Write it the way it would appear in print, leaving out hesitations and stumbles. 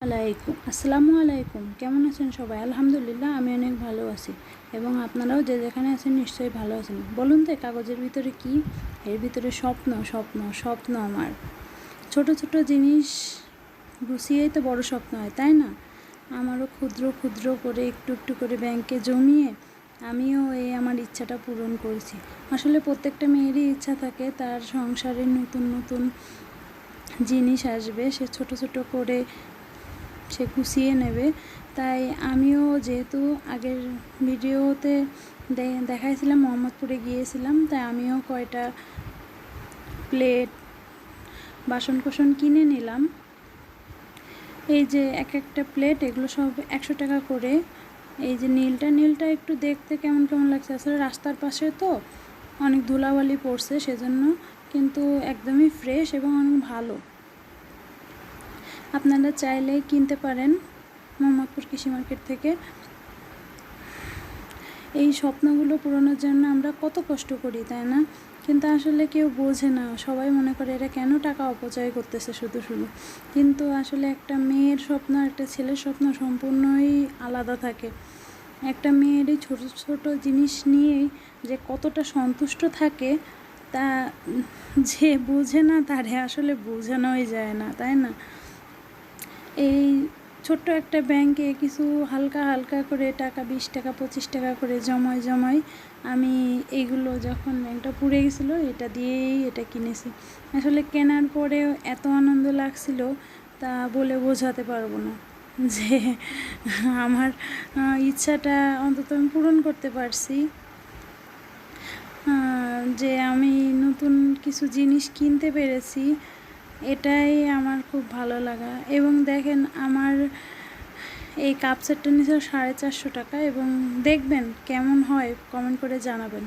আসসালামু আলাইকুম। কেমন আছেন সবাই? আলহামদুলিল্লাহ আমি অনেক ভালো আছি এবং আপনারাও যে যেখানে আছেন নিশ্চয়ই ভালো আছেন। বলুন তো কাগজের ভিতরে কি? এর ভিতরে স্বপ্ন স্বপ্ন স্বপ্ন আমার। ছোট ছোট জিনিস গুছিয়েই তো বড় স্বপ্ন হয়, তাই না? আমারও ক্ষুদ্র ক্ষুদ্র করে একটু একটু করে ব্যাংকে জমিয়ে আমিও এই আমার ইচ্ছাটা পূরণ করেছি। আসলে প্রত্যেকটা মেয়েরই ইচ্ছা থাকে তার সংসারে নতুন নতুন জিনিস আসবে, সে ছোট ছোট করে সে গুছিয়ে নেবে। তাই আমিও যেহেতু আগের ভিডিওতে দেখাইছিলাম মোহাম্মদপুরে গিয়েছিলাম, তাই আমিও কয়টা প্লেট বাসন কোসন কিনে নিলাম। এই যে এক একটা প্লেট এগুলো সব 100 টাকা করে। এই যে নীলটা একটু দেখতে কেমন কেমন লাগছে, আসলে রাস্তার পাশে তো অনেক ধুলাবালি পড়ছে সেজন্য, কিন্তু একদমই ফ্রেশ এবং অনেক ভালো। আপনারা চাইলে কিনতে পারেন মোহাম্মদপুর কৃষি মার্কেট থেকে। এই স্বপ্নগুলো পূরণের জন্য আমরা কত কষ্ট করি, তাই না? কিন্তু আসলে কেউ বোঝে না, সবাই মনে করে এরা কেন টাকা অপচয় করতেছে শুধু শুধু। কিন্তু আসলে একটা মেয়ের স্বপ্ন একটা ছেলের স্বপ্ন সম্পূর্ণই আলাদা থাকে। একটা মেয়ের এই ছোটো ছোটো জিনিস নিয়েই যে কতটা সন্তুষ্ট থাকে তা যে বোঝে না তারে আসলে বোঝানোই যায় না, তাই না? এই ছোট্ট একটা ব্যাংকে কিছু হালকা হালকা করে টাকা 20 টাকা 25 টাকা করে জমায় আমি এইগুলো যখন ব্যাংকটা পুড়ে গেছিলো এটা দিয়েই এটা কিনেছি। আসলে কেনার পরেও এত আনন্দ লাগছিল তা বলে বোঝাতে পারবো না যে আমার ইচ্ছাটা অন্তত আমি পূরণ করতে পারছি, যে আমি নতুন কিছু জিনিস কিনতে পেরেছি। এটাই আমার খুব ভালো লাগা। এবং দেখেন আমার এই কাপ সেটটা নিয়েছিল 450 টাকা এবং দেখবেন কেমন হয় কমেন্ট করে জানাবেন।